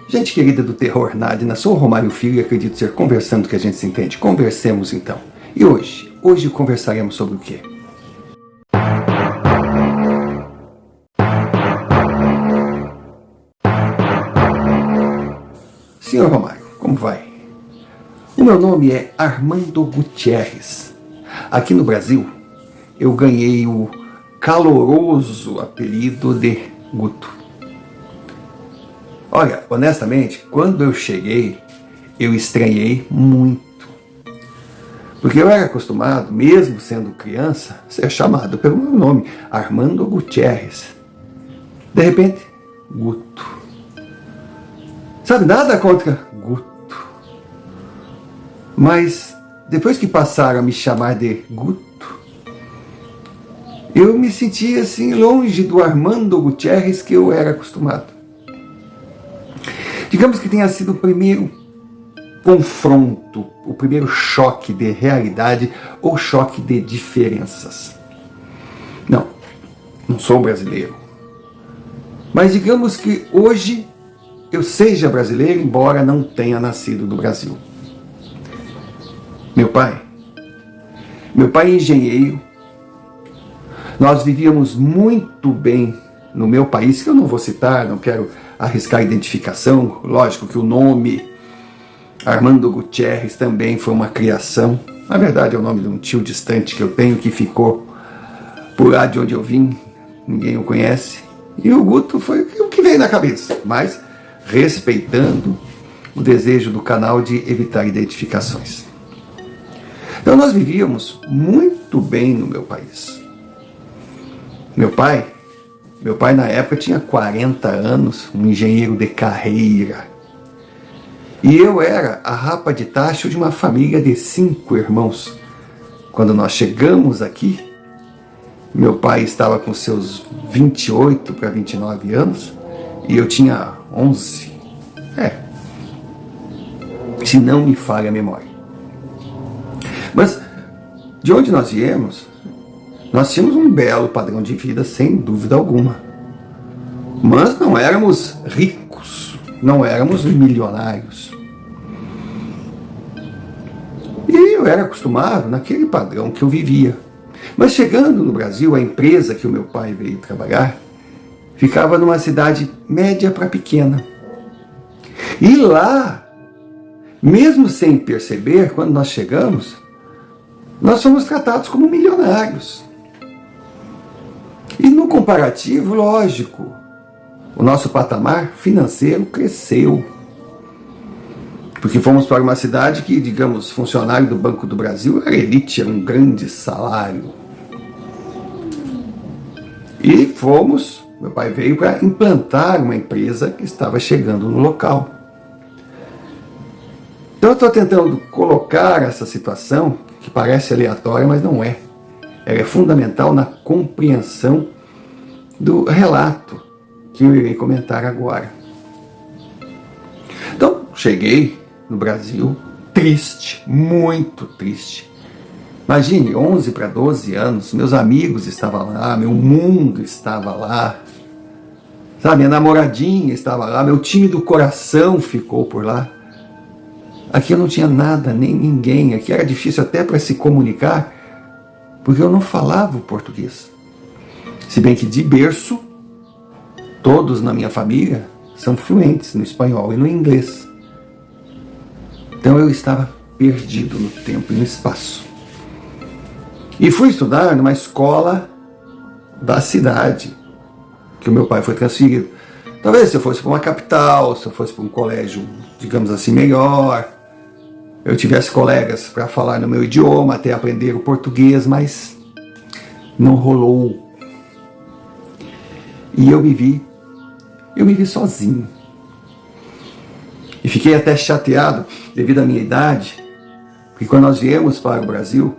Gente querida do Terror Nadina, sou o Romário Filho e acredito ser conversando que a gente se entende. Conversemos então. E hoje conversaremos sobre o quê? Senhor Romário, como vai? O meu nome é Armando Gutierrez. Aqui no Brasil, eu ganhei o caloroso apelido de Guto. Olha, honestamente, quando eu cheguei, eu estranhei muito. Porque eu era acostumado, mesmo sendo criança, a ser chamado pelo meu nome, Armando Gutierrez. De repente, Guto. Sabe, nada contra Guto. Mas, depois que passaram a me chamar de Guto, eu me senti assim, longe do Armando Gutierrez que eu era acostumado. Digamos que tenha sido o primeiro confronto, o primeiro choque de realidade ou choque de diferenças. Não sou brasileiro. Mas digamos que hoje eu seja brasileiro, embora não tenha nascido no Brasil. Meu pai é engenheiro. Nós vivíamos muito bem no meu país, que eu não vou citar, não quero arriscar a identificação. Lógico que o nome Armando Gutierrez também foi uma criação. Na verdade é o nome de um tio distante que eu tenho, que ficou por lá de onde eu vim. Ninguém o conhece. E o Guto foi o que veio na cabeça, mas respeitando o desejo do canal de evitar identificações. Então nós vivíamos muito bem no meu país. Meu pai na época tinha 40 anos, um engenheiro de carreira. E eu era a rapa de tacho de uma família de 5 irmãos. Quando nós chegamos aqui, meu pai estava com seus 28 para 29 anos e eu tinha 11. Se não me falha a memória. Mas de onde nós viemos, nós tínhamos um belo padrão de vida, sem dúvida alguma. Mas não éramos ricos, não éramos milionários. E eu era acostumado naquele padrão que eu vivia. Mas chegando no Brasil, a empresa que o meu pai veio trabalhar ficava numa cidade média para pequena. E lá, mesmo sem perceber, quando nós chegamos, nós fomos tratados como milionários. E no comparativo, lógico, o nosso patamar financeiro cresceu. Porque fomos para uma cidade que, digamos, funcionário do Banco do Brasil era elite, era um grande salário. E meu pai veio para implantar uma empresa que estava chegando no local. Então eu estou tentando colocar essa situação, que parece aleatória, mas não é. Ela é fundamental na compreensão do relato que eu irei comentar agora. Então, cheguei no Brasil triste, muito triste. Imagine, 11 para 12 anos, meus amigos estavam lá, meu mundo estava lá, sabe, minha namoradinha estava lá, meu time do coração ficou por lá. Aqui eu não tinha nada, nem ninguém, aqui era difícil até para se comunicar, porque eu não falava o português. Se bem que de berço, todos na minha família são fluentes no espanhol e no inglês. Então eu estava perdido no tempo e no espaço. E fui estudar numa escola da cidade, que o meu pai foi transferido. Talvez se eu fosse para uma capital, se eu fosse para um colégio, digamos assim, melhor, eu tivesse colegas para falar no meu idioma, até aprender o português, mas não rolou. E eu me vi sozinho. E fiquei até chateado devido à minha idade, porque quando nós viemos para o Brasil,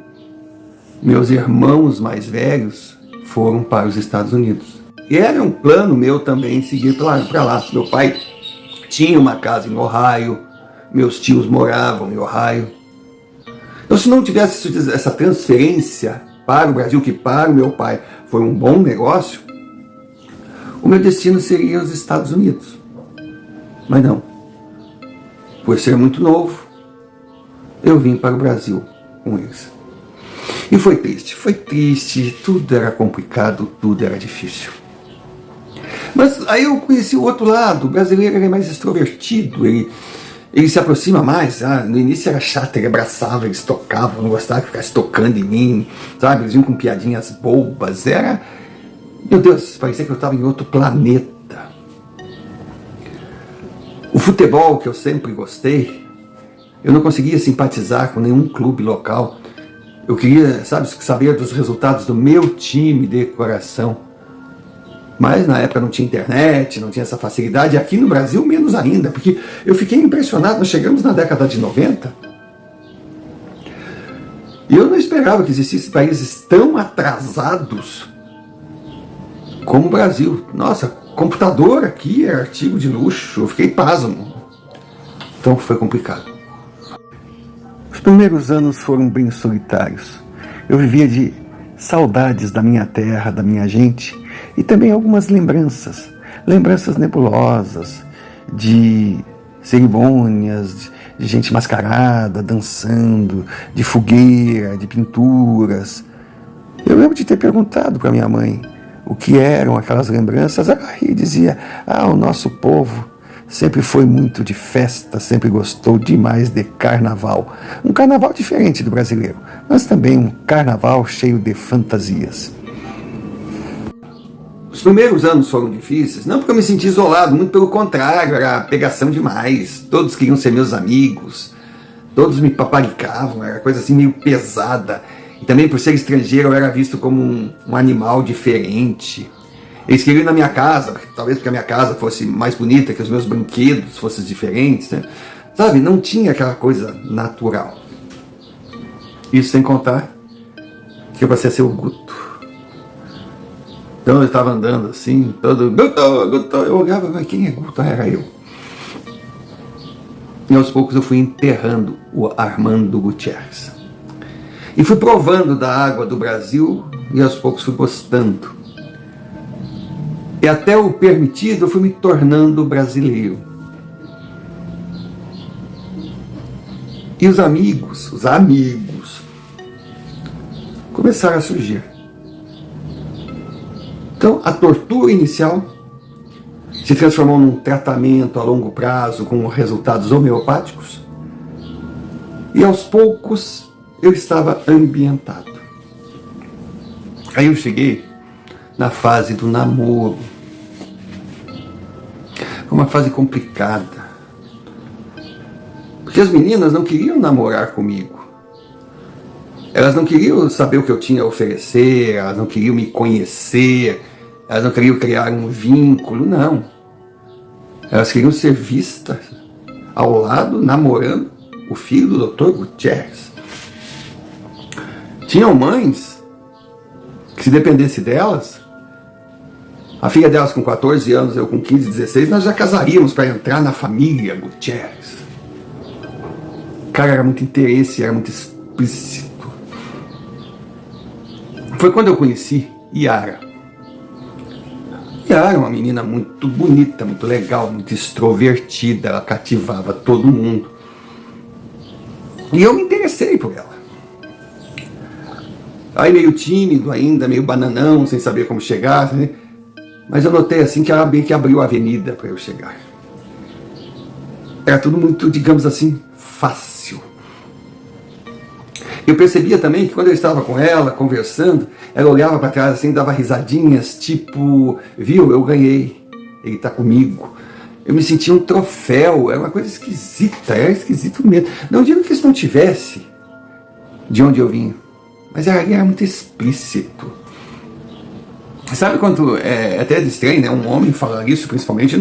meus irmãos mais velhos foram para os Estados Unidos. E era um plano meu também seguir para lá. Meu pai tinha uma casa em Ohio, meus tios moravam em Ohio. Então, se não tivesse essa transferência para o Brasil, que para o meu pai foi um bom negócio, o meu destino seria os Estados Unidos. Mas não. por ser muito novo, eu vim para o Brasil com eles. E foi triste, tudo era complicado, tudo era difícil. Mas aí eu conheci o outro lado, o brasileiro é mais extrovertido, ele se aproxima mais. No início era chato, ele abraçava, eles tocavam, não gostava que ficasse tocando em mim, sabe? Eles vinham com piadinhas bobas, meu Deus, parecia que eu estava em outro planeta. O futebol, que eu sempre gostei, eu não conseguia simpatizar com nenhum clube local. Eu queria, saber dos resultados do meu time de coração. Mas na época não tinha internet, não tinha essa facilidade. E aqui no Brasil menos ainda, porque eu fiquei impressionado. Nós chegamos na década de 90 e eu não esperava que existissem países tão atrasados como o Brasil. Nossa, computador aqui é artigo de luxo. Eu fiquei pasmo. Então foi complicado. Os primeiros anos foram bem solitários. Eu vivia de saudades da minha terra, da minha gente, e também algumas lembranças nebulosas de cerimônias, de gente mascarada, dançando, de fogueira, de pinturas. Eu lembro de ter perguntado para minha mãe o que eram aquelas lembranças. Ela ria e dizia: o nosso povo sempre foi muito de festa, sempre gostou demais de carnaval. Um carnaval diferente do brasileiro, mas também um carnaval cheio de fantasias. Os primeiros anos foram difíceis, não porque eu me senti isolado, muito pelo contrário, era pegação demais. Todos queriam ser meus amigos, todos me paparicavam, era coisa assim meio pesada. E também por ser estrangeiro eu era visto como um animal diferente. Eles queriam ir na minha casa, talvez porque a minha casa fosse mais bonita, que os meus brinquedos fossem diferentes, né? Sabe, não tinha aquela coisa natural. Isso sem contar que eu passei a ser o Guto. Então eu estava andando assim, todo Guto, eu olhava, mas quem é Guto? Era eu. E aos poucos eu fui enterrando o Armando Gutierrez. E fui provando da água do Brasil e aos poucos fui gostando. E até o permitido eu fui me tornando brasileiro. E os amigos começaram a surgir. Então a tortura inicial se transformou num tratamento a longo prazo com resultados homeopáticos. E aos poucos eu estava ambientado. Aí eu cheguei na fase do namoro. Foi uma fase complicada. Porque as meninas não queriam namorar comigo. Elas não queriam saber o que eu tinha a oferecer, elas não queriam me conhecer, elas não queriam criar um vínculo, não. Elas queriam ser vistas ao lado, namorando o filho do Dr. Gutierrez. Tinham mães que, se dependesse delas, a filha delas com 14 anos, eu com 15, 16, nós já casaríamos para entrar na família Gutierrez. Cara, era muito interesse, era muito explícito. Foi quando eu conheci Yara. Yara é uma menina muito bonita, muito legal, muito extrovertida, ela cativava todo mundo. E eu me interessei por ela. Aí meio tímido ainda, meio bananão, sem saber como chegar, né? Mas eu notei assim que ela bem que abriu a avenida para eu chegar. Era tudo muito, digamos assim, fácil. Eu percebia também que quando eu estava com ela, conversando, ela olhava para trás assim, dava risadinhas, tipo, viu, eu ganhei, ele está comigo. Eu me sentia um troféu, era uma coisa esquisita, era esquisito mesmo. Não digo que isso não tivesse de onde eu vim, mas era muito explícito. Sabe quando é até estranho, né? Um homem falar isso, principalmente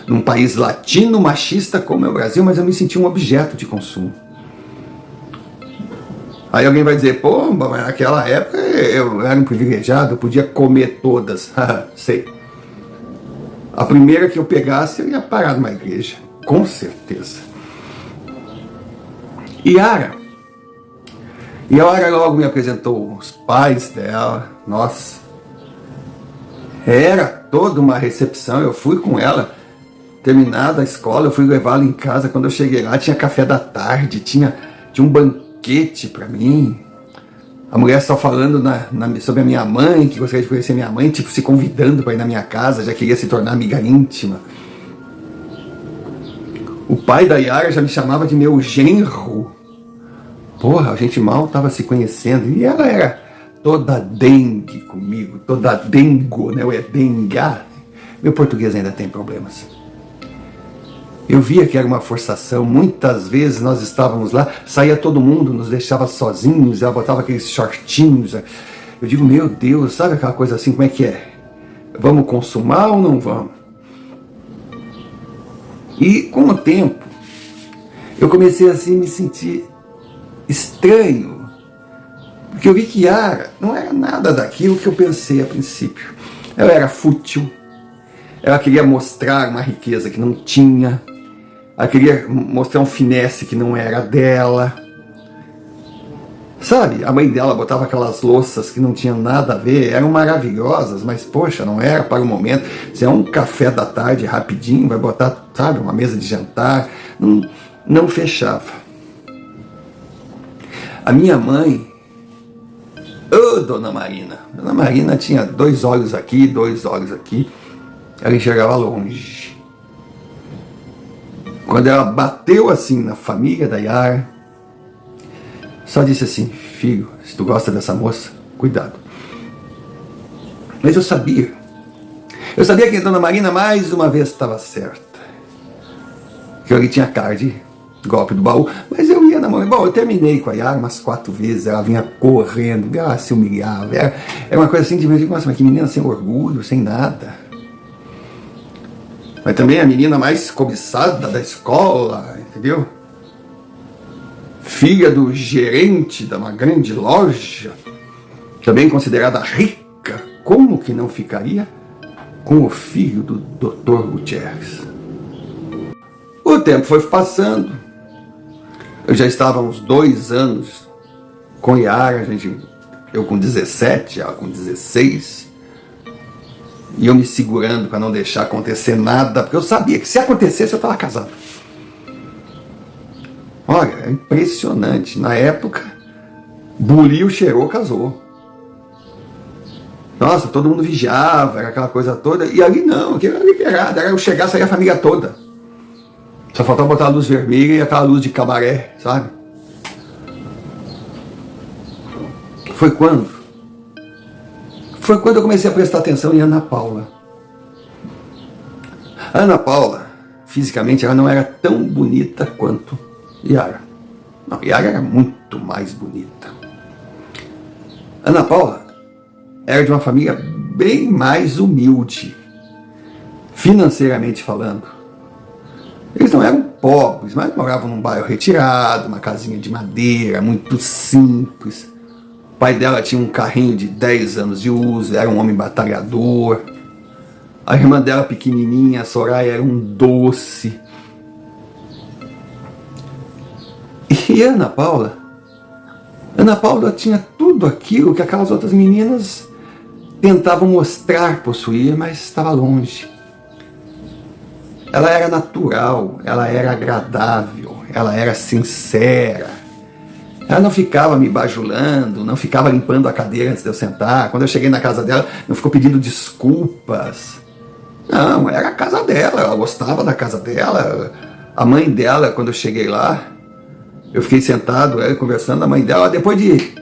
num país latino machista como é o Brasil, mas eu me senti um objeto de consumo. Aí alguém vai dizer, pô, mas naquela época eu era um privilegiado, eu podia comer todas. Sei. A primeira que eu pegasse, eu ia parar numa igreja, com certeza. Yara logo me apresentou os pais dela, nossa. Era toda uma recepção, eu fui com ela, terminada a escola, eu fui levá-la em casa. Quando eu cheguei lá, tinha café da tarde, tinha um banquete para mim. A mulher só falando sobre a minha mãe, que gostaria de conhecer minha mãe, tipo, se convidando para ir na minha casa, já queria se tornar amiga íntima. O pai da Yara já me chamava de meu genro. Porra, a gente mal estava se conhecendo. E ela era toda dengue comigo, toda dengo, né? Ou é denga. Meu português ainda tem problemas. Eu via que era uma forçação. Muitas vezes nós estávamos lá, saía todo mundo, nos deixava sozinhos, ela botava aqueles shortinhos. Eu digo, meu Deus, sabe aquela coisa assim, como é que é? Vamos consumar ou não vamos? E com o tempo, eu comecei assim a me sentir estranho, porque eu vi que Yara não era nada daquilo que eu pensei a princípio. Ela era fútil, ela queria mostrar uma riqueza que não tinha, ela queria mostrar um finesse que não era dela. Sabe, a mãe dela botava aquelas louças que não tinham nada a ver, eram maravilhosas, mas poxa, não era para o momento. Se é um café da tarde rapidinho, vai botar, sabe, uma mesa de jantar, não fechava. A minha mãe, Dona Marina tinha 2 olhos aqui, 2 olhos aqui, ela enxergava longe. Quando ela bateu assim na família da Yara, só disse assim, filho, se tu gosta dessa moça, cuidado. Mas eu sabia que a Dona Marina mais uma vez estava certa, que eu ali tinha cara de golpe do baú, mas eu ia namorar. Bom, eu terminei com a Yara umas 4 vezes, ela vinha correndo, ela se humilhava, era uma coisa assim de ver, nossa, mas que menina sem orgulho, sem nada. Mas também a menina mais cobiçada da escola, entendeu? Filha do gerente de uma grande loja, também considerada rica, como que não ficaria com o filho do Dr. Gutierrez? O tempo foi passando, eu já estava há uns 2 anos com Yara, eu com 17, ela com 16, e eu me segurando para não deixar acontecer nada, porque eu sabia que se acontecesse eu estava casado. Olha, é impressionante. Na época, buliu, cheirou, casou. Nossa, todo mundo vigiava, era aquela coisa toda. E ali não, aquilo era liberado. Era eu chegar, sair a família toda. Só faltava botar a luz vermelha e aquela luz de cabaré, sabe? Foi quando? Foi quando eu comecei a prestar atenção em Ana Paula. A Ana Paula, fisicamente, ela não era tão bonita quanto Yara. Não, Yara era muito mais bonita. Ana Paula era de uma família bem mais humilde, financeiramente falando. Eles não eram pobres, mas moravam num bairro retirado, uma casinha de madeira, muito simples. O pai dela tinha um carrinho de 10 anos de uso, era um homem batalhador. A irmã dela pequenininha, a Soraya, era um doce. E a Ana Paula tinha tudo aquilo que aquelas outras meninas tentavam mostrar possuir, mas estava longe. Ela era natural, ela era agradável, ela era sincera. Ela não ficava me bajulando, não ficava limpando a cadeira antes de eu sentar. Quando eu cheguei na casa dela, não ficou pedindo desculpas. Não, era a casa dela, ela gostava da casa dela. A mãe dela, quando eu cheguei lá, eu fiquei sentado, conversando, a mãe dela, depois de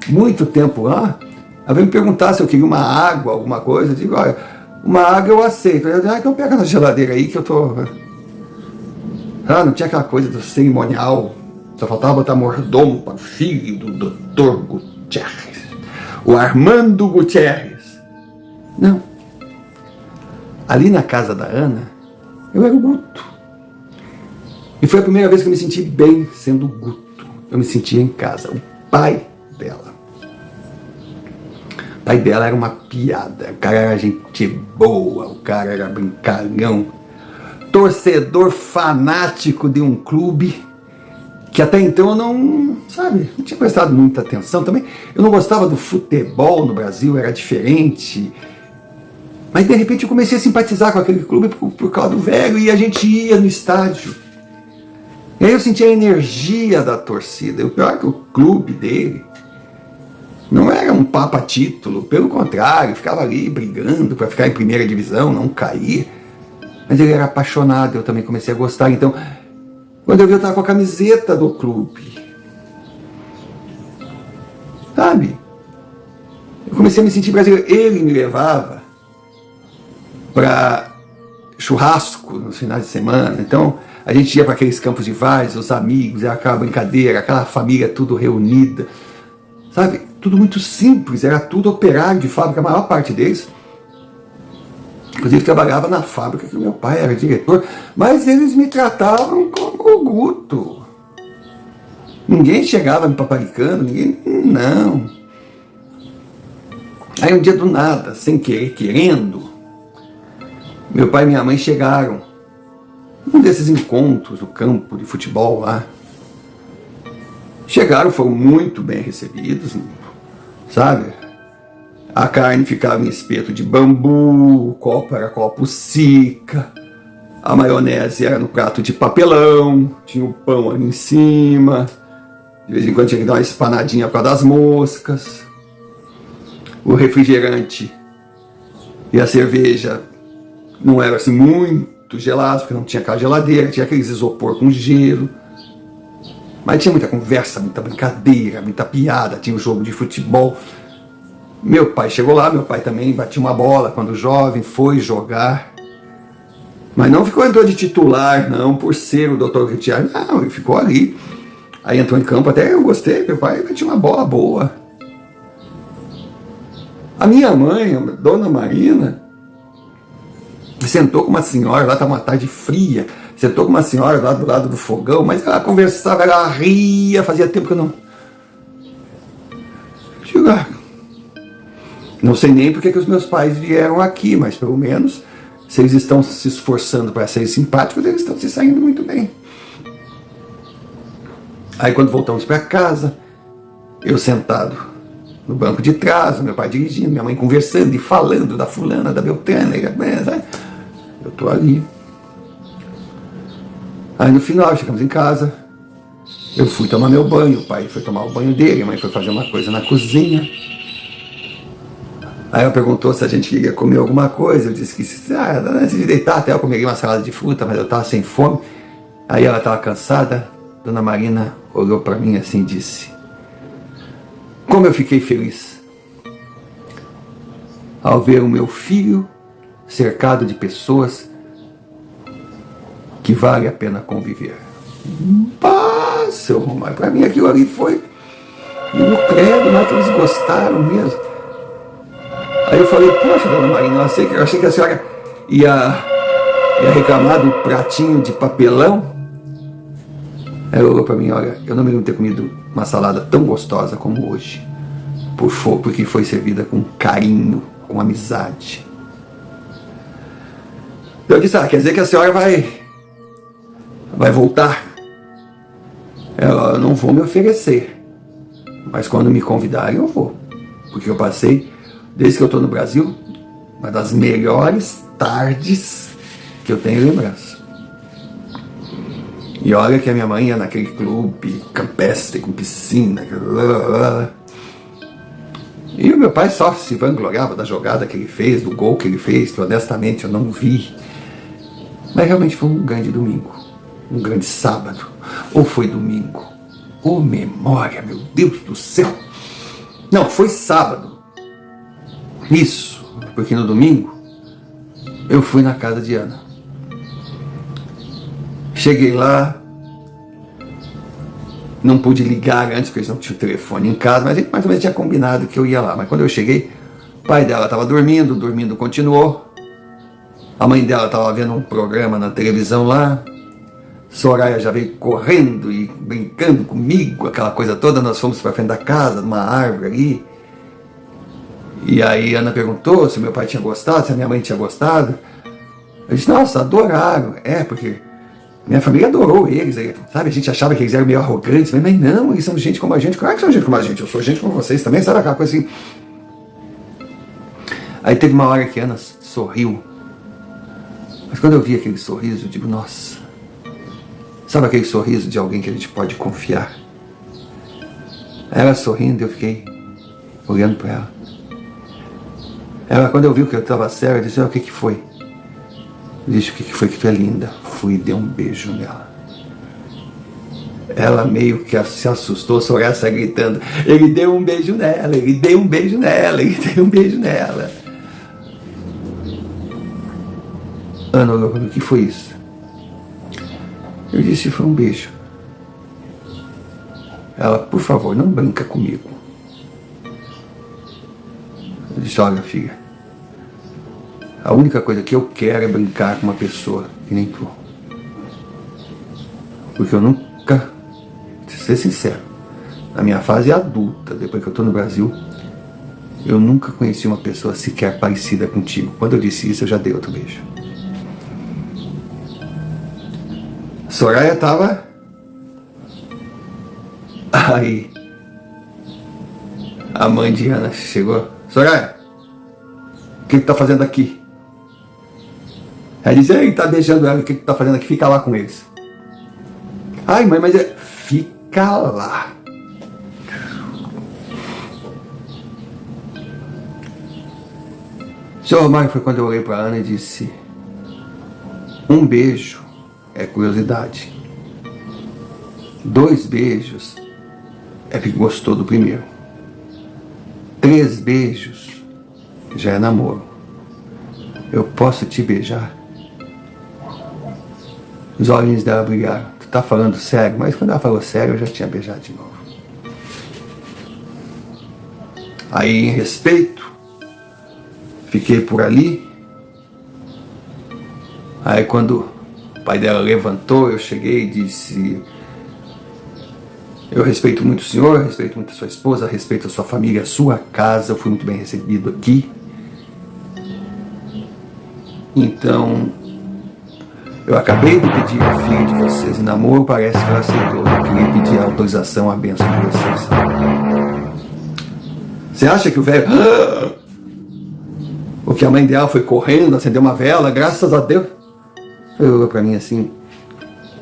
muito tempo lá, ela veio me perguntar se eu queria uma água, alguma coisa. Eu digo, olha, uma água eu aceito. Eu digo, então pega na geladeira aí que eu tô... não tinha aquela coisa do cerimonial, só faltava botar mordomo para o filho do Dr. Gutierrez, o Armando Gutierrez. Não. Ali na casa da Ana, eu era o Guto. E foi a primeira vez que eu me senti bem sendo Guto. Eu me sentia em casa. O pai dela. O pai dela era uma piada. O cara era gente boa. O cara era brincalhão. Torcedor fanático de um clube que até então eu não tinha prestado muita atenção também. Eu não gostava do futebol no Brasil, era diferente. Mas de repente eu comecei a simpatizar com aquele clube por causa do velho, e a gente ia no estádio. E aí eu sentia a energia da torcida. O pior é que o clube dele não era um papa-título, pelo contrário, ficava ali brigando para ficar em primeira divisão, não cair. Mas ele era apaixonado, eu também comecei a gostar. Então, quando eu vi, eu estava com a camiseta do clube. Sabe? Eu comecei a me sentir brasileiro. Ele me levava para churrasco nos finais de semana. Então, a gente ia para aqueles campos de várzea, os amigos, era aquela brincadeira, aquela família tudo reunida. Sabe? Tudo muito simples, era tudo operário de fábrica, a maior parte deles. Inclusive trabalhava na fábrica que meu pai era diretor, mas eles me tratavam como guto. Ninguém chegava me paparicando, ninguém, não. Aí um dia do nada, sem querer, querendo, meu pai e minha mãe chegaram num desses encontros do campo de futebol lá. Chegaram, foram muito bem recebidos, sabe? A carne ficava em espeto de bambu, o copo era copo Sica, a maionese era no prato de papelão, tinha o pão ali em cima, de vez em quando tinha que dar uma espanadinha para das moscas, o refrigerante e a cerveja não eram assim muito gelados, porque não tinha aquela geladeira, tinha aqueles isopor com gelo. Mas tinha muita conversa, muita brincadeira, muita piada, tinha o jogo de futebol. Meu pai chegou lá, meu pai também batia uma bola quando jovem, foi jogar. Mas não entrou de titular, não, por ser o Dr. Retiar. Não, ele ficou ali. Aí entrou em campo, até eu gostei, meu pai batia uma bola boa. A minha mãe, a dona Marina, sentou com uma senhora, lá estava uma tarde fria, sentou com uma senhora lá do lado do fogão, mas ela conversava, ela ria, fazia tempo que eu não... Não sei nem porque que os meus pais vieram aqui, mas pelo menos, se eles estão se esforçando para serem simpáticos, eles estão se saindo muito bem. Aí quando voltamos para casa, eu sentado no banco de trás, meu pai dirigindo, minha mãe conversando e falando da fulana, da Beltrana, eu tô ali. Aí no final, chegamos em casa, eu fui tomar meu banho, o pai foi tomar o banho dele, a mãe foi fazer uma coisa na cozinha. Aí ela perguntou se a gente queria comer alguma coisa, eu disse que antes de deitar até eu comeria uma salada de fruta, mas eu estava sem fome. Aí ela estava cansada, dona Marina olhou para mim assim e disse: como eu fiquei feliz ao ver o meu filho cercado de pessoas que vale a pena conviver. Pá, seu Romário, para mim aquilo ali foi no credo, mas que eles gostaram mesmo. Aí eu falei: poxa, dona Marina, eu achei que a senhora ia reclamar do pratinho de papelão. Aí ela olhou para mim: olha, eu não me lembro de ter comido uma salada tão gostosa como hoje, porque foi servida com carinho, com amizade. Eu disse: quer dizer que a senhora vai voltar? Eu não vou me oferecer, mas quando me convidarem eu vou, porque eu passei, desde que eu estou no Brasil, uma das melhores tardes que eu tenho lembrança. E olha que a minha mãe ia naquele clube campestre com piscina, e o meu pai só se vangloriava da jogada que ele fez, do gol que ele fez, que honestamente eu não vi. Mas realmente foi um grande domingo, um grande sábado, ou foi domingo? Oh, memória, meu Deus do céu! Não, foi sábado. Isso, porque no domingo eu fui na casa de Ana. Cheguei lá, não pude ligar antes porque eles não tinham telefone em casa, mas a gente mais ou menos tinha combinado que eu ia lá. Mas quando eu cheguei, o pai dela estava dormindo continuou. A mãe dela estava vendo um programa na televisão lá. Soraya já veio correndo e brincando comigo, aquela coisa toda. Nós fomos para frente da casa, numa árvore ali. E aí Ana perguntou se meu pai tinha gostado, se a minha mãe tinha gostado. Eu disse: nossa, adoraram. Porque minha família adorou eles, sabe? A gente achava que eles eram meio arrogantes, mas não, eles são gente como a gente. Claro que são gente como a gente, eu sou gente como vocês também, sabe aquela coisa assim. Aí teve uma hora que Ana sorriu. Mas quando eu vi aquele sorriso, eu digo, nossa. Sabe aquele sorriso de alguém que a gente pode confiar? Ela sorrindo, eu fiquei olhando para ela. Ela, quando eu vi que eu estava sério, disse, o que que foi? Eu disse, o que que foi que tu é linda? Fui e dei um beijo nela. Ela meio que se assustou, Soraya sai gritando, ele deu um beijo nela, ele deu um beijo nela, ele deu um beijo nela. Ana olhou para mim, o que foi isso? Eu disse, foi um beijo. Ela, por favor, não brinca comigo. Eu disse, olha filha, a única coisa que eu quero é brincar com uma pessoa que nem tu. Porque eu nunca, pra ser sincero, na minha fase adulta, depois que eu tô no Brasil, eu nunca conheci uma pessoa sequer parecida contigo. Quando eu disse isso, eu já dei outro beijo. Soraya estava aí. A mãe de Ana chegou. Soraya, o que tu tá fazendo aqui? Ela disse, ele tá beijando ela, o que tu tá fazendo aqui? Fica lá com eles. Ai mãe, mas fica lá. Senhor Romário, foi quando eu olhei para Ana e disse, um beijo é curiosidade. 2 beijos é que gostou do primeiro. 3 beijos já é namoro. Eu posso te beijar? Os olhinhos dela brilharam. Tu tá falando sério? Mas quando ela falou sério, eu já tinha beijado de novo. Aí, em respeito, fiquei por ali. Aí quando o pai dela levantou, eu cheguei e disse, eu respeito muito o senhor, respeito muito a sua esposa, respeito a sua família, a sua casa, eu fui muito bem recebido aqui. Então, eu acabei de pedir a filha de vocês em namoro, parece que ela aceitou. Eu queria pedir a autorização, a bênção de vocês. Você acha que o velho... Porque a mãe dela foi correndo, acendeu uma vela, graças a Deus. Ele olhou para mim assim,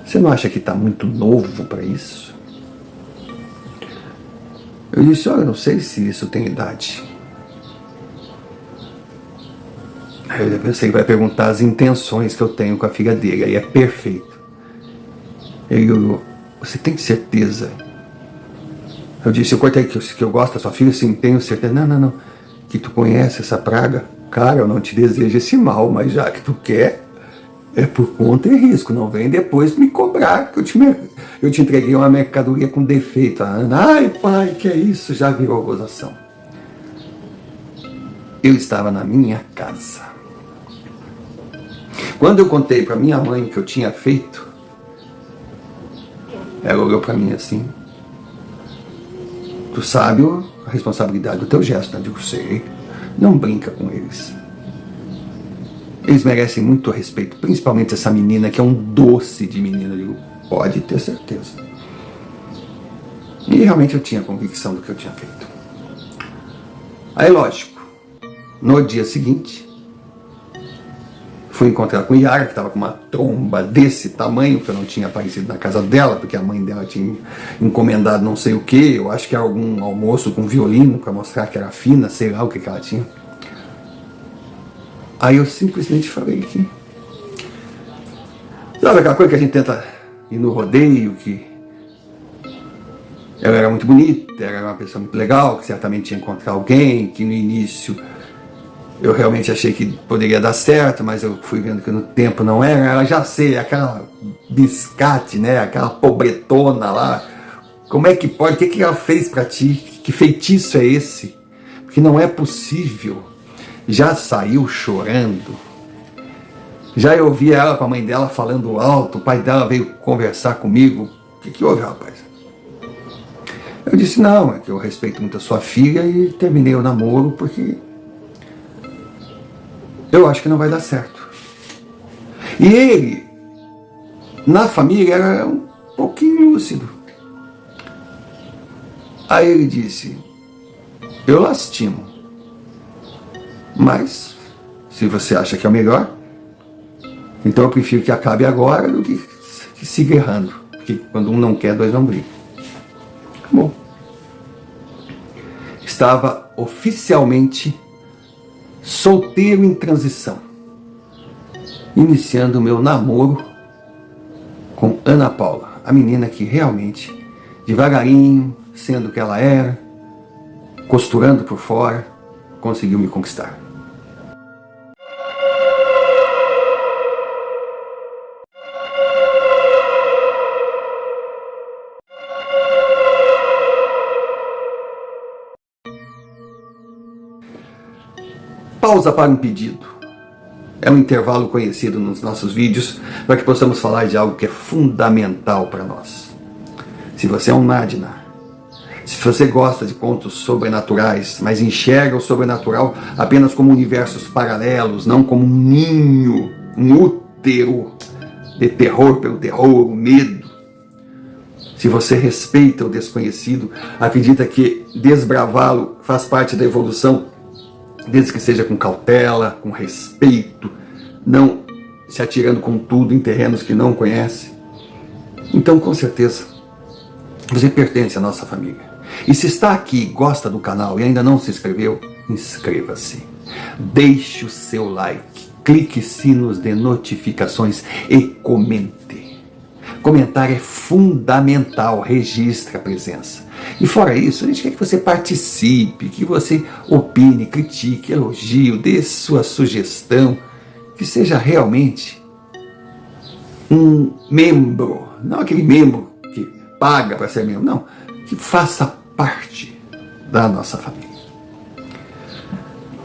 você não acha que está muito novo para isso? Eu disse, olha, eu não sei se isso tem idade. Aí eu pensei, vai perguntar as intenções que eu tenho com a filha dele, aí é perfeito. Ele olhou, você tem certeza? Eu disse, eu cortei que eu gosto da sua filha, sim, tenho certeza. Não, que tu conhece essa praga? Cara, eu não te desejo esse mal, mas já que tu quer, é por conta e risco, não vem depois me cobrar, que eu te entreguei uma mercadoria com defeito. A Ana, ai pai, que é isso? Já virou gozação. Eu estava na minha casa. Quando eu contei para minha mãe o que eu tinha feito, ela olhou para mim assim, tu sabe a responsabilidade do teu gesto, né? Eu digo, sei, não brinca com eles. Eles merecem muito respeito, principalmente essa menina que é um doce de menina. Eu digo, pode ter certeza. E realmente eu tinha convicção do que eu tinha feito. Aí lógico, no dia seguinte, fui encontrar com Yara, que estava com uma tromba desse tamanho, que eu não tinha aparecido na casa dela, porque a mãe dela tinha encomendado não sei o que, eu acho que era algum almoço com violino, para mostrar que era fina, sei lá o que ela tinha. Aí eu simplesmente falei que... Sabe aquela coisa que a gente tenta ir no rodeio, que ela era muito bonita, era uma pessoa muito legal, que certamente ia encontrar alguém, que no início eu realmente achei que poderia dar certo, mas eu fui vendo que no tempo não era. Ela já sei, aquela biscate, né, aquela pobretona lá, como é que pode, o que ela fez pra ti, que feitiço é esse? Porque não é possível. Já saiu chorando, já eu ouvi ela com a mãe dela falando alto, o pai dela veio conversar comigo, o que houve, rapaz? Eu disse, não, é que eu respeito muito a sua filha e terminei o namoro porque eu acho que não vai dar certo. E ele, na família, era um pouquinho lúcido. Aí ele disse, eu lastimo. Mas, se você acha que é o melhor, então eu prefiro que acabe agora do que siga errando. Porque quando um não quer, dois não brigam. Acabou. Estava oficialmente solteiro em transição, iniciando o meu namoro com Ana Paula, a menina que realmente, devagarinho, sendo o que ela era, costurando por fora, conseguiu me conquistar. Pausa para um pedido. É um intervalo conhecido nos nossos vídeos para que possamos falar de algo que é fundamental para nós. Se você é um Nadina, se você gosta de contos sobrenaturais, mas enxerga o sobrenatural apenas como universos paralelos, não como um ninho, um útero de terror pelo terror, o medo. Se você respeita o desconhecido, acredita que desbravá-lo faz parte da evolução, desde que seja com cautela, com respeito, não se atirando com tudo em terrenos que não conhece, então com certeza você pertence à nossa família. E se está aqui e gosta do canal e ainda não se inscreveu, inscreva-se. Deixe o seu like, clique sinos de notificações e comente. Comentar é fundamental, registra a presença. E fora isso, a gente quer que você participe, que você opine, critique, elogie, dê sua sugestão, que seja realmente um membro, não aquele membro que paga para ser membro, não, que faça parte da nossa família.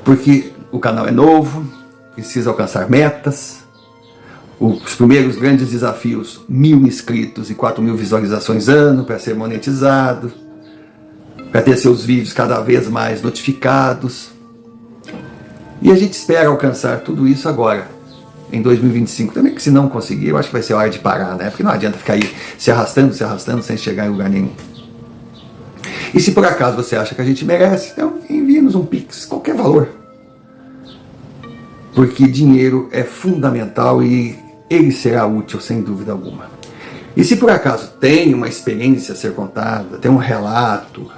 Porque o canal é novo, precisa alcançar metas. Os primeiros grandes desafios, 1000 inscritos e 4000 visualizações ano para ser monetizado, para ter seus vídeos cada vez mais notificados. E a gente espera alcançar tudo isso agora, em 2025. Também que se não conseguir, eu acho que vai ser hora de parar, né? Porque não adianta ficar aí se arrastando, sem chegar em lugar nenhum. E se por acaso você acha que a gente merece, então envie-nos um Pix, qualquer valor. Porque dinheiro é fundamental e ele será útil, sem dúvida alguma. E se por acaso tem uma experiência a ser contada, tem um relato,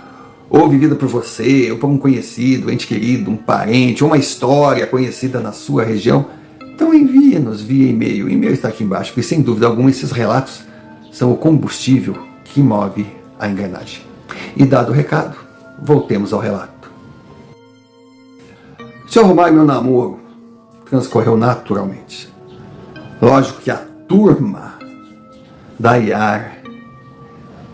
ou vivida por você, ou por um conhecido, ente querido, um parente, ou uma história conhecida na sua região, então envie-nos via e-mail. O e-mail está aqui embaixo, porque sem dúvida alguma esses relatos são o combustível que move a engrenagem. E dado o recado, voltemos ao relato. Seu Romário, meu namoro transcorreu naturalmente. Lógico que a turma da IAR,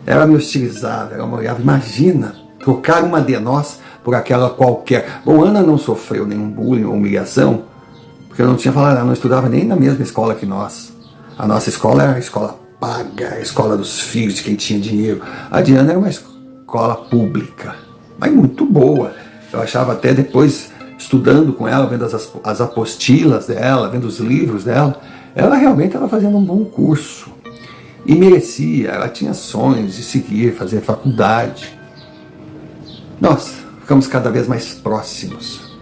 ela me hostilizava, ela me olhava, imagina, trocar uma de nós por aquela qualquer. Bom, Ana não sofreu nenhum bullying ou humilhação, porque eu não tinha falado, ela não estudava nem na mesma escola que nós. A nossa escola era a escola paga, a escola dos filhos de quem tinha dinheiro. A Diana era uma escola pública, mas muito boa. Eu achava até depois, estudando com ela, vendo as apostilas dela, vendo os livros dela, ela realmente estava fazendo um bom curso. E merecia, ela tinha sonhos de seguir, fazer faculdade. Nós ficamos cada vez mais próximos.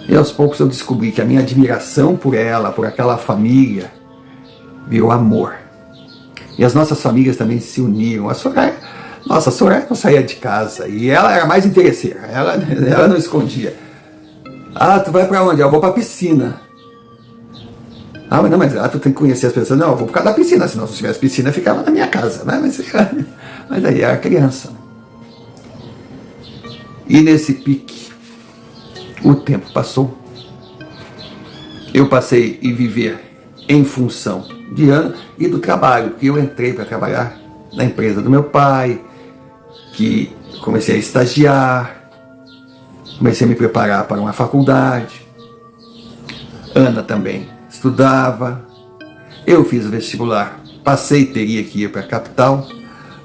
E aos poucos eu descobri que a minha admiração por ela, por aquela família, virou amor. E as nossas famílias também se uniram. A Soraya não saía de casa. E ela era mais interesseira. Ela não escondia. Ah, tu vai pra onde? Eu vou pra piscina. Ah, mas não, mas tu tem que conhecer as pessoas. Não, eu vou por causa da piscina. Senão, se tivesse piscina, eu ficava na minha casa. Né? Mas aí era criança. E nesse pique, o tempo passou. Eu passei a viver em função de Ana e do trabalho, que eu entrei para trabalhar na empresa do meu pai, que comecei a estagiar, comecei a me preparar para uma faculdade. Ana também estudava, eu fiz o vestibular, passei, teria que ir para a capital.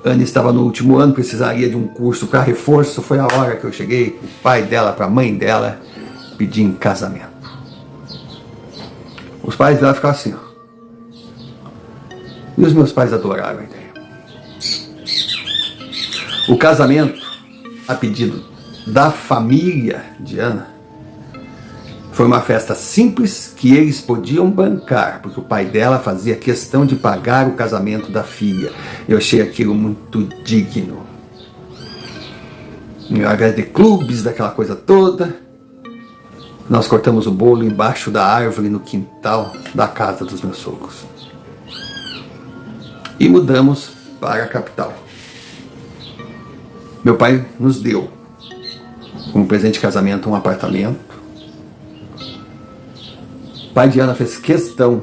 Ana estava no último ano, precisaria de um curso para reforço. Foi a hora que eu cheguei, o pai dela, para a mãe dela, pedir em casamento. Os pais dela ficaram assim, ó. E os meus pais adoraram a ideia. O casamento, a pedido da família de Ana, Foi uma festa simples que eles podiam bancar, porque o pai dela fazia questão de pagar o casamento da filha. Eu achei aquilo muito digno. Ao invés de clubes, daquela coisa toda, nós cortamos o bolo embaixo da árvore no quintal da casa dos meus sogros. E mudamos para a capital. Meu pai nos deu, como presente de casamento, um apartamento. O pai de Ana fez questão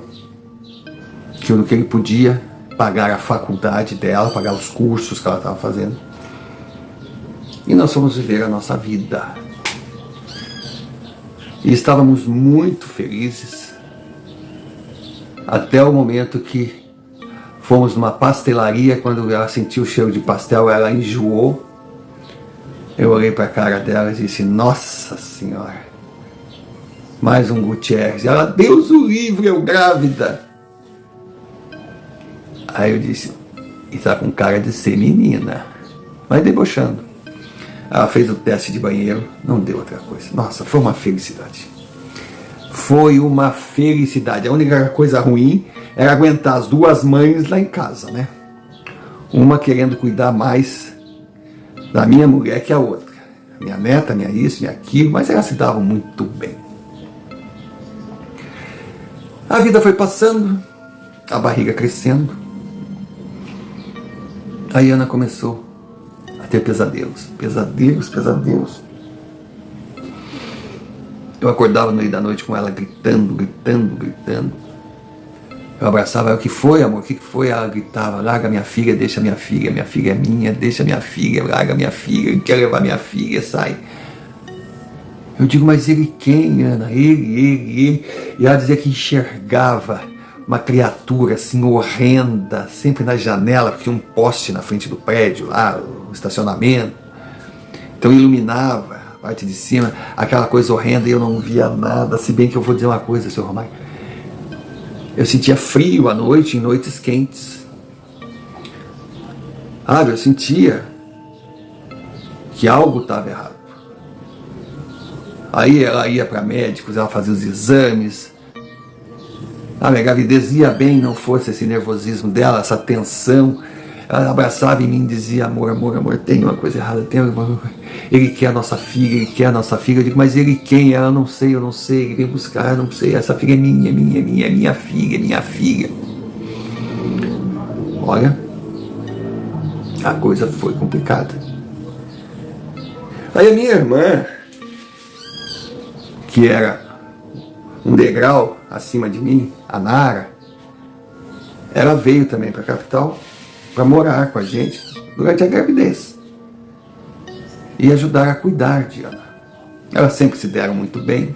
que no que ele podia pagar a faculdade dela, pagar os cursos que ela estava fazendo. E nós fomos viver a nossa vida. E estávamos muito felizes até o momento que fomos numa pastelaria. Quando ela sentiu o cheiro de pastel, ela enjoou. Eu olhei para a cara dela e disse: nossa senhora, mais um Gutierrez. Ela: Deus o livre, eu grávida. Aí eu disse: está com cara de ser menina, mas debochando. Ela fez o teste de banheiro, não deu outra coisa. Nossa, foi uma felicidade. Foi uma felicidade. A única coisa ruim era aguentar as duas mães lá em casa, né? Uma querendo cuidar mais da minha mulher que a outra. Minha neta, minha isso, minha aquilo, mas elas se davam muito bem. A vida foi passando, a barriga crescendo. Aí Ana começou a ter pesadelos. Pesadelos. Eu acordava no meio da noite com ela gritando. Eu abraçava ela: o que foi, amor? O que foi? Ela gritava: larga minha filha, deixa minha filha é minha, deixa minha filha, larga minha filha, ele quer levar minha filha, sai. Eu digo: mas ele quem, Ana? Ele. E ela dizia que enxergava uma criatura assim horrenda, sempre na janela, porque tinha um poste na frente do prédio, lá, o estacionamento. Então iluminava a parte de cima, aquela coisa horrenda, e eu não via nada. Se bem que eu vou dizer uma coisa, seu Romário, eu sentia frio à noite, em noites quentes. Eu sentia que algo estava errado. Aí ela ia para médicos, ela fazia os exames. A minha gravidez ia bem, não fosse esse nervosismo dela, essa tensão. Ela abraçava em mim e dizia: amor, tem uma coisa errada, ele quer a nossa filha, Eu digo: mas ele quem? Ela: eu não sei, ele vem buscar, não sei, essa filha é minha filha. Olha, a coisa foi complicada. Aí a minha irmã, que era um degrau acima de mim, a Nara, ela veio também para a capital para morar com a gente durante a gravidez e ajudar a cuidar de Ana. Elas sempre se deram muito bem.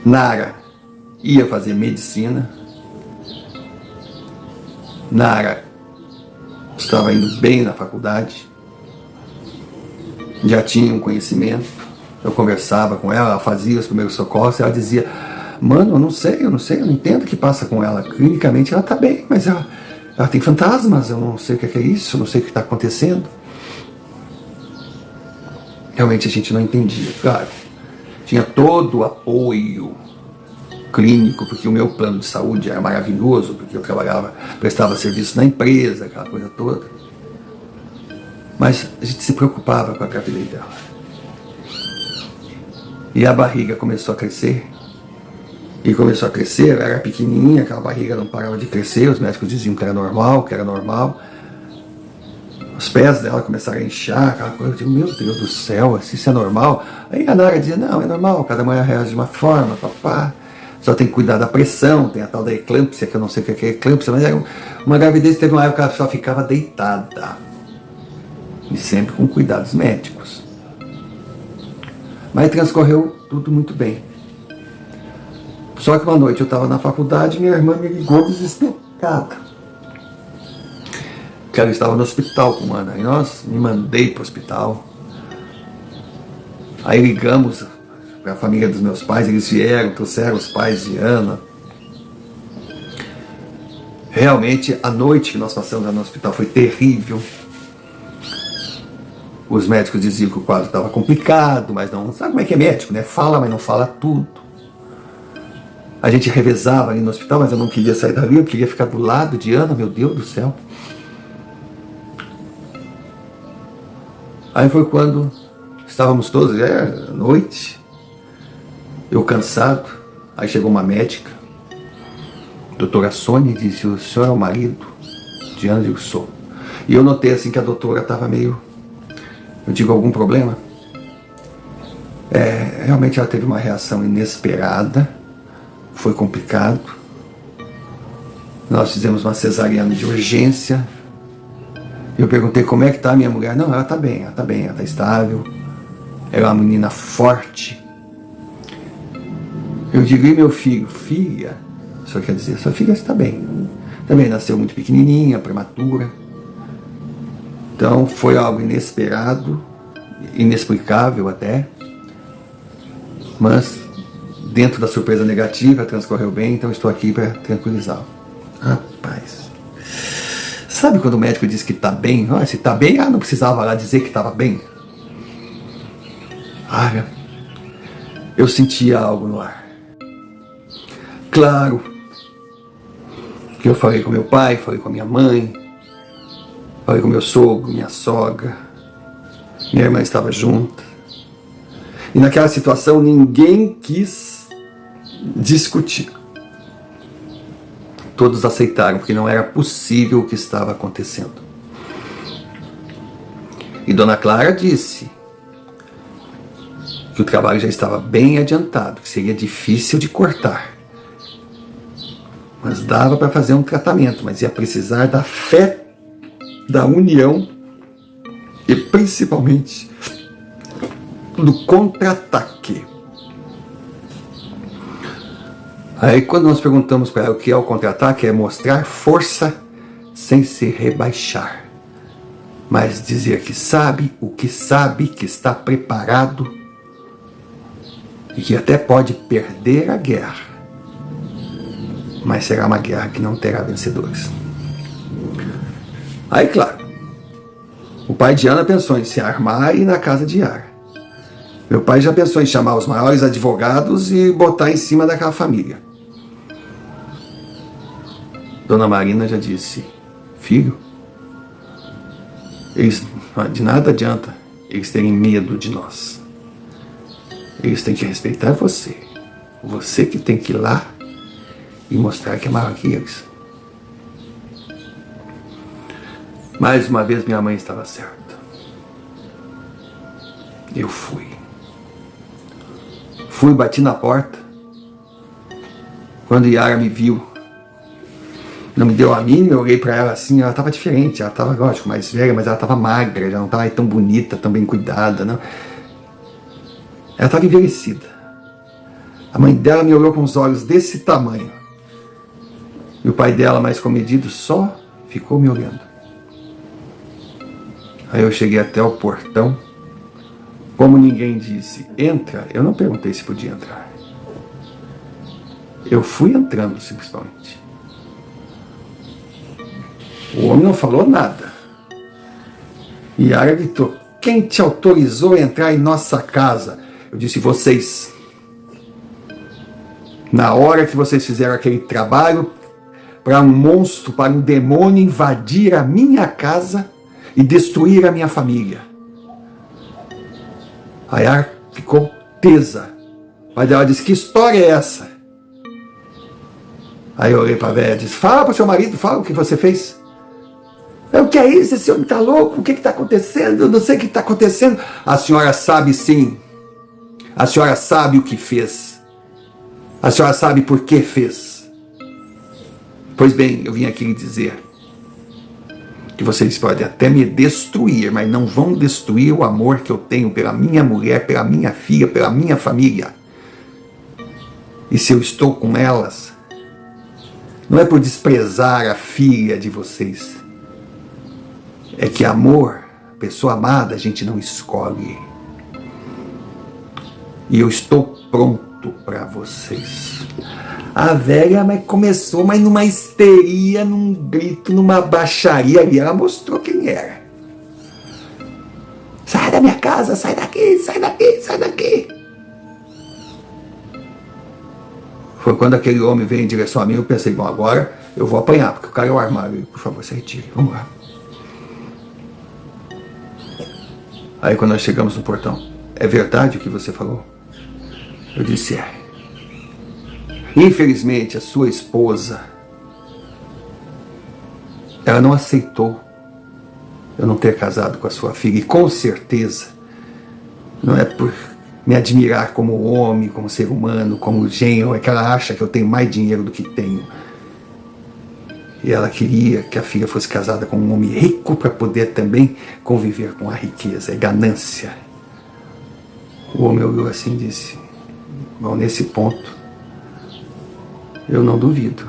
Nara ia fazer medicina. Nara estava indo bem na faculdade, já tinha um conhecimento. Eu conversava com ela, ela fazia os primeiros socorros, ela dizia: mano, eu não sei, eu não entendo o que passa com ela. Clinicamente ela está bem, mas ela tem fantasmas, eu não sei o que é isso, eu não sei o que está acontecendo. Realmente a gente não entendia. Claro, tinha todo o apoio clínico, porque o meu plano de saúde era maravilhoso, porque eu prestava serviço na empresa, aquela coisa toda. Mas a gente se preocupava com a gravidez dela. E a barriga começou a crescer. Ela era pequenininha, aquela barriga não parava de crescer, os médicos diziam que era normal. Os pés dela começaram a inchar, aquela coisa. Eu digo: meu Deus do céu, isso é normal? Aí a Nara dizia: não, é normal, cada mulher reage de uma forma, papá. Só tem que cuidar da pressão, tem a tal da eclâmpsia, que eu não sei o que é eclâmpsia, mas era uma gravidez que teve uma época que ela só ficava deitada. E sempre com cuidados médicos. Mas transcorreu tudo muito bem. Só que uma noite eu estava na faculdade e minha irmã me ligou desesperada, que ela estava no hospital com Ana. E me mandei para o hospital. Aí ligamos para a família dos meus pais, eles vieram, trouxeram os pais de Ana. Realmente a noite que nós passamos lá no hospital foi terrível. Os médicos diziam que o quadro estava complicado, mas não sabe como é que é médico, né? Fala, mas não fala tudo. A gente revezava ali no hospital, mas eu não queria sair dali, eu queria ficar do lado de Ana, meu Deus do céu. Aí foi quando estávamos todos, já era noite, eu cansado, aí chegou uma médica, doutora Sônia, e disse: o senhor é o marido de Ana? Eu sou. E eu notei assim que a doutora estava meio, eu digo, algum problema? Realmente ela teve uma reação inesperada, foi complicado. Nós fizemos uma cesariana de urgência. Eu perguntei como é que está a minha mulher. Não, ela está bem, ela está estável. Ela é uma menina forte. Eu digo: e meu filho? Filha? O senhor quer dizer, sua filha está bem. Também nasceu muito pequenininha, prematura. Então foi algo inesperado, inexplicável até. Mas dentro da surpresa negativa, transcorreu bem, então estou aqui para tranquilizá-lo. Rapaz, sabe quando o médico diz que está bem? Ah, se está bem, não precisava lá dizer que estava bem. Eu sentia algo no ar. Claro que eu falei com meu pai, falei com a minha mãe, falei com meu sogro, minha sogra, minha irmã estava junto. E naquela situação ninguém quis discutir. Todos aceitaram, porque não era possível o que estava acontecendo. E Dona Clara disse que o trabalho já estava bem adiantado, que seria difícil de cortar. Mas dava para fazer um tratamento, mas ia precisar da fé, da união e principalmente do contra-ataque. Aí quando nós perguntamos para ela o que é o contra-ataque, é mostrar força sem se rebaixar, mas dizer que sabe, que está preparado e que até pode perder a guerra, mas será uma guerra que não terá vencedores. Aí, claro, o pai de Ana pensou em se armar e ir na casa de Yara. Meu pai já pensou em chamar os maiores advogados e botar em cima daquela família. Dona Marina já disse: filho, de nada adianta eles terem medo de nós. Eles têm que respeitar você. Você que tem que ir lá e mostrar que é maior que eles. Mais uma vez minha mãe estava certa. Eu fui. Bati na porta. Quando Yara me viu, não me deu a mínima, eu olhei para ela assim, ela estava diferente, ela estava, lógico, mais velha, mas ela estava magra, já não estava tão bonita, tão bem cuidada, não. Ela estava envelhecida. A mãe dela me olhou com os olhos desse tamanho. E o pai dela, mais comedido, só ficou me olhando. Aí eu cheguei até o portão. Como ninguém disse, entra, eu não perguntei se podia entrar. Eu fui entrando, simplesmente. O homem não falou nada. E Yara gritou: quem te autorizou a entrar em nossa casa? Eu disse: vocês. Na hora que vocês fizeram aquele trabalho para um monstro, para um demônio invadir a minha casa e destruir a minha família. A Yara ficou tesa. O pai dela disse: que história é essa? Aí eu olhei para a velha e disse: fala para o seu marido, fala o que você fez. O que é isso? Esse homem está louco? O que está acontecendo? Eu não sei o que está acontecendo. A senhora sabe sim. A senhora sabe o que fez. A senhora sabe por que fez. Pois bem, eu vim aqui lhe dizer que vocês podem até me destruir, mas não vão destruir o amor que eu tenho pela minha mulher, pela minha filha, pela minha família. E se eu estou com elas, não é por desprezar a filha de vocês. É que amor, pessoa amada, a gente não escolhe. E eu estou pronto para vocês. A velha começou, mas numa histeria, num grito, numa baixaria ali. Ela mostrou quem era. Sai da minha casa, sai daqui, sai daqui, sai daqui. Foi quando aquele homem veio em direção a mim, eu pensei, bom, agora eu vou apanhar, porque o cara é o armário. Por favor, se retire, vamos lá. Aí quando nós chegamos no portão, é verdade o que você falou? Eu disse, é. Infelizmente, a sua esposa, ela não aceitou eu não ter casado com a sua filha. E com certeza, não é por me admirar como homem, como ser humano, como genro, é que ela acha que eu tenho mais dinheiro do que tenho. E ela queria que a filha fosse casada com um homem rico para poder também conviver com a riqueza, é ganância. O homem olhou assim e disse, bom, nesse ponto, eu não duvido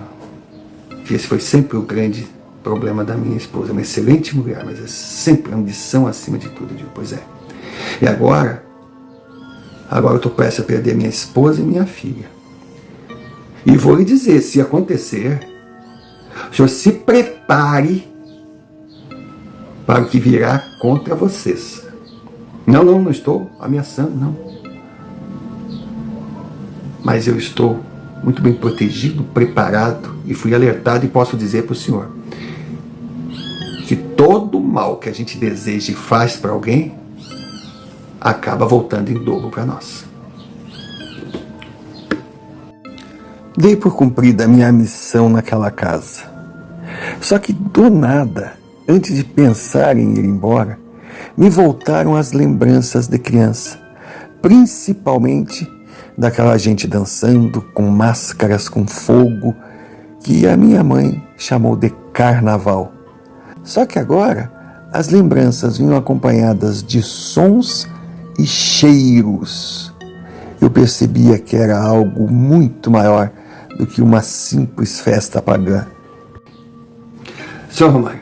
que esse foi sempre o grande problema da minha esposa. É uma excelente mulher, mas é sempre a ambição acima de tudo. Eu digo, pois é. E agora eu estou prestes a perder minha esposa e minha filha. E vou lhe dizer, se acontecer, o senhor se prepare para o que virá contra vocês. Não estou ameaçando, não. Mas eu estou muito bem protegido, preparado, e fui alertado e posso dizer para o senhor que todo mal que a gente deseja e faz para alguém acaba voltando em dobro para nós. Dei por cumprida a minha missão naquela casa. Só que do nada, antes de pensar em ir embora, me voltaram as lembranças de criança, principalmente daquela gente dançando com máscaras com fogo, que a minha mãe chamou de carnaval. Só que agora as lembranças vinham acompanhadas de sons e cheiros. Eu percebia que era algo muito maior do que uma simples festa pagã. Senhor Romário,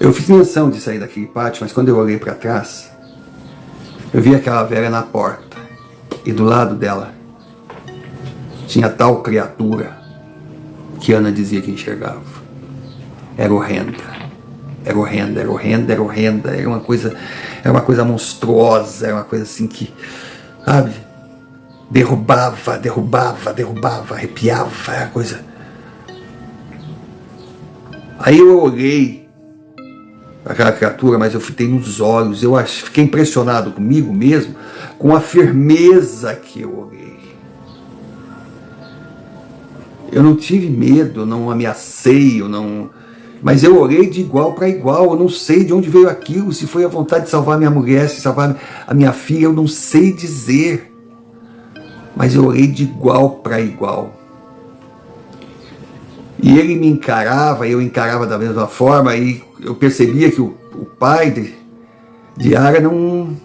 eu fiz menção de sair daquele pátio, mas quando eu olhei para trás, eu vi aquela velha na porta, e do lado dela tinha tal criatura que Ana dizia que enxergava. Era horrenda, era horrenda, era horrenda, era horrenda, era uma coisa monstruosa, era uma coisa assim que, sabe, derrubava, arrepiava, era coisa. Aí eu olhei para aquela criatura, mas eu fitei nos olhos, fiquei impressionado comigo mesmo, com a firmeza que eu olhei. Eu não tive medo, eu não ameacei, mas eu orei de igual para igual. Eu não sei de onde veio aquilo, se foi a vontade de salvar minha mulher, se salvar a minha filha, eu não sei dizer. Mas eu orei de igual para igual. E ele me encarava, eu encarava da mesma forma, e eu percebia que o pai de Ara não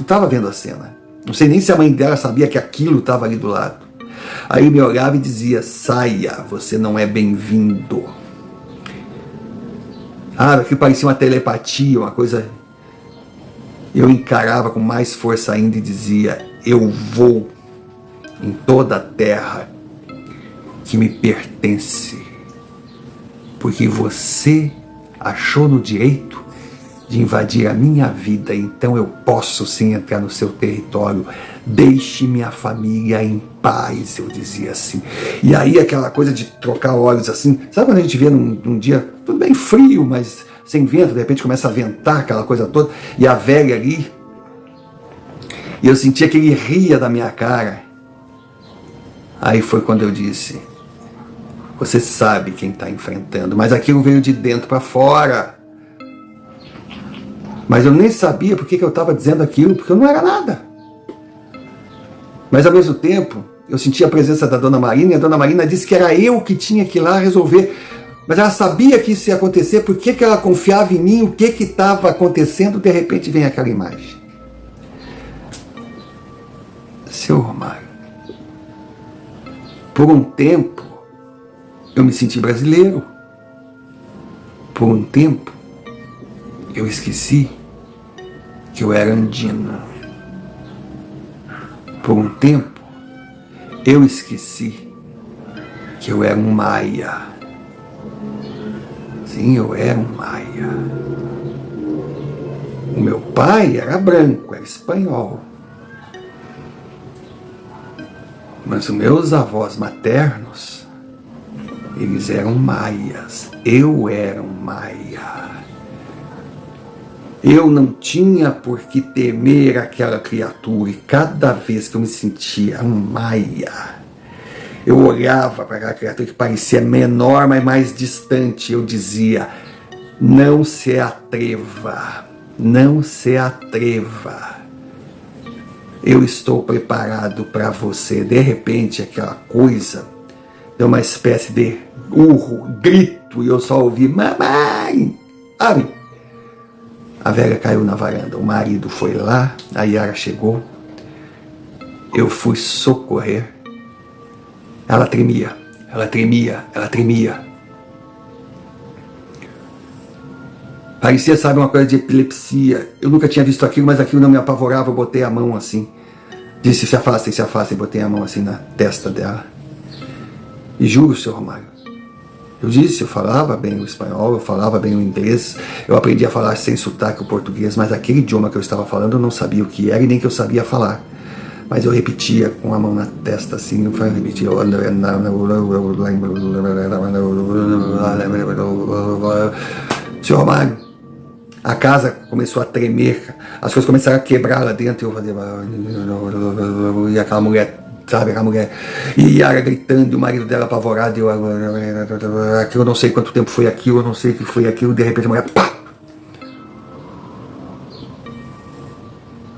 estava vendo a cena. Não sei nem se a mãe dela sabia que aquilo estava ali do lado. Aí ele me olhava e dizia, saia, você não é bem-vindo. Aquilo parecia uma telepatia, uma coisa. Eu encarava com mais força ainda e dizia, eu vou em toda a terra que me pertence, porque você achou no direito de invadir a minha vida, então eu posso sim entrar no seu território. Deixe minha família em paz, eu dizia assim. E aí aquela coisa de trocar olhos assim, sabe quando a gente vê num dia tudo bem frio, mas sem vento, de repente começa a ventar aquela coisa toda, e a velha ali, e eu sentia que ele ria da minha cara. Aí foi quando eu disse, você sabe quem está enfrentando, mas aquilo veio de dentro para fora. Mas eu nem sabia por que eu estava dizendo aquilo, porque eu não era nada. Mas ao mesmo tempo, eu sentia a presença da Dona Marina, e a Dona Marina disse que era eu que tinha que ir lá resolver. Mas ela sabia que isso ia acontecer, por que ela confiava em mim, o que estava acontecendo, de repente vem aquela imagem. Seu Romário, por um tempo, eu me senti brasileiro. Por um tempo, eu esqueci que eu era andina. Por um tempo, eu esqueci que eu era um maia. Sim, eu era um maia. O meu pai era branco, era espanhol. Mas os meus avós maternos, eles eram maias. Eu era um maia. Eu não tinha por que temer aquela criatura. E cada vez que eu me sentia um maia, eu olhava para aquela criatura que parecia menor, mas mais distante. Eu dizia: não se atreva, não se atreva. Eu estou preparado para você. De repente, aquela coisa deu uma espécie de urro, grito, e eu só ouvi: mamãe, abre. A velha caiu na varanda, o marido foi lá, a Yara chegou, eu fui socorrer. Ela tremia, ela tremia, ela tremia. Parecia, sabe, uma coisa de epilepsia. Eu nunca tinha visto aquilo, mas aquilo não me apavorava. Eu botei a mão assim, disse: se afastem, e botei a mão assim na testa dela. E juro, senhor Romário, eu disse, eu falava bem o espanhol, eu falava bem o inglês, eu aprendi a falar sem sotaque o português, mas aquele idioma que eu estava falando eu não sabia o que era e nem que eu sabia falar. Mas eu repetia com a mão na testa assim, eu repetia: senhor Romário, a casa começou a tremer, as coisas começaram a quebrar lá dentro, eu fazia, e aquela mulher, sabe, aquela mulher, e Yara gritando, e o marido dela apavorado, eu não sei quanto tempo foi aquilo, eu não sei o que foi aquilo, de repente a mulher, pá!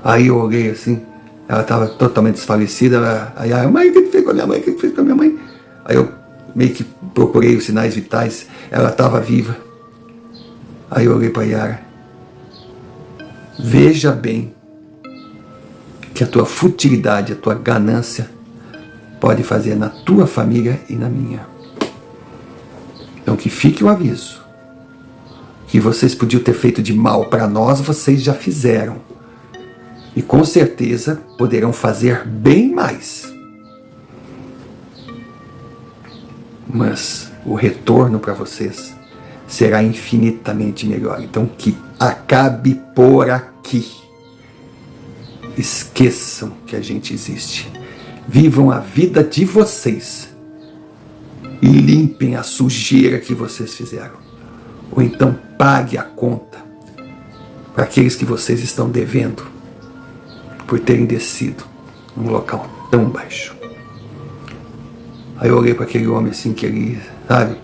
Aí eu olhei assim, ela estava totalmente desfalecida, aí a mãe, o que fez com a minha mãe, o que fez com a minha mãe? Aí eu meio que procurei os sinais vitais, ela estava viva. Aí eu olhei para Yara: veja bem que a tua futilidade, a tua ganância pode fazer na tua família e na minha. Então que fique o aviso, que vocês podiam ter feito de mal para nós, vocês já fizeram. E com certeza poderão fazer bem mais. Mas o retorno para vocês será infinitamente melhor. Então que acabe por aqui. Esqueçam que a gente existe. Vivam a vida de vocês. E limpem a sujeira que vocês fizeram. Ou então pague a conta para aqueles que vocês estão devendo por terem descido num local tão baixo. Aí eu olhei para aquele homem assim, que ele, sabe,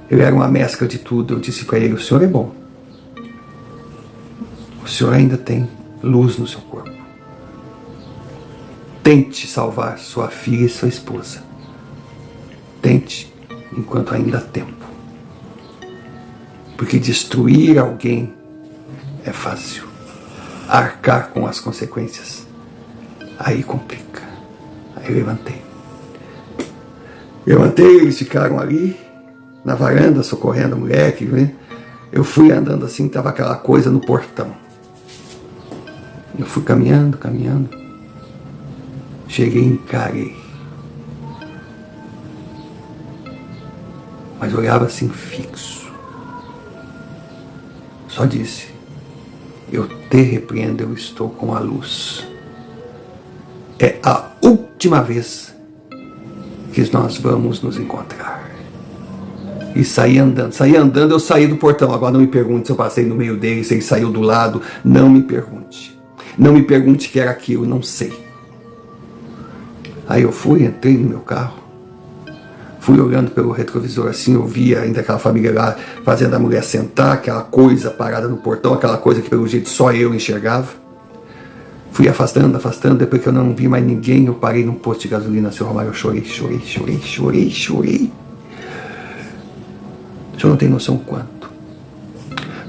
ele era uma mescla de tudo. Eu disse para ele: o senhor é bom. O senhor ainda tem luz no seu corpo. Tente salvar sua filha e sua esposa. Tente enquanto ainda há tempo. Porque destruir alguém é fácil. Arcar com as consequências, aí complica. Aí eu levantei. Eles ficaram ali na varanda socorrendo a mulher. Eu fui andando assim, estava aquela coisa no portão. Eu fui caminhando. Cheguei e encarei. Mas olhava assim fixo. Só disse: eu te repreendo, eu estou com a luz. É a última vez que nós vamos nos encontrar. E saí andando, eu saí do portão. Agora não me pergunte se eu passei no meio dele, se ele saiu do lado. Não me pergunte. Não me pergunte que era aquilo, não sei. Aí eu fui, entrei no meu carro. Fui olhando pelo retrovisor assim, eu via ainda aquela família lá fazendo a mulher sentar, aquela coisa parada no portão, aquela coisa que pelo jeito só eu enxergava. Fui afastando, depois que eu não vi mais ninguém, eu parei num posto de gasolina, senhor Romário, eu chorei. O senhor não tem noção quanto.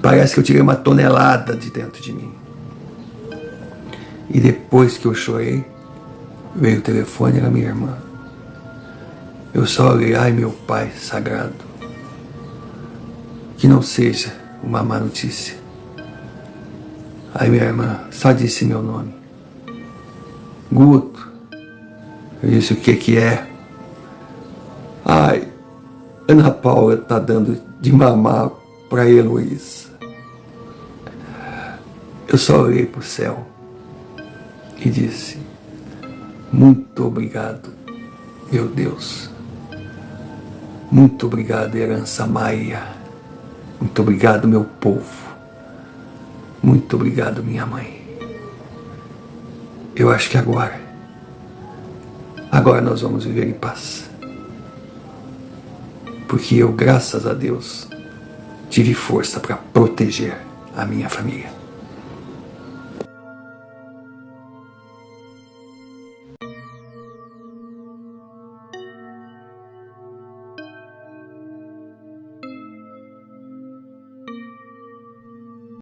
Parece que eu tirei uma tonelada de dentro de mim. E depois que eu chorei, veio o telefone, era minha irmã. Eu só olhei: ai, meu Pai sagrado, que não seja uma má notícia. Aí minha irmã só disse meu nome: Guto. Eu disse: o que é? Ai, Ana Paula está dando de mamar para Heloísa. Eu só olhei para o céu e disse: muito obrigado, meu Deus. Muito obrigado, herança maia. Muito obrigado, meu povo. Muito obrigado, minha mãe. Eu acho que agora nós vamos viver em paz. Porque eu, graças a Deus, tive força para proteger a minha família.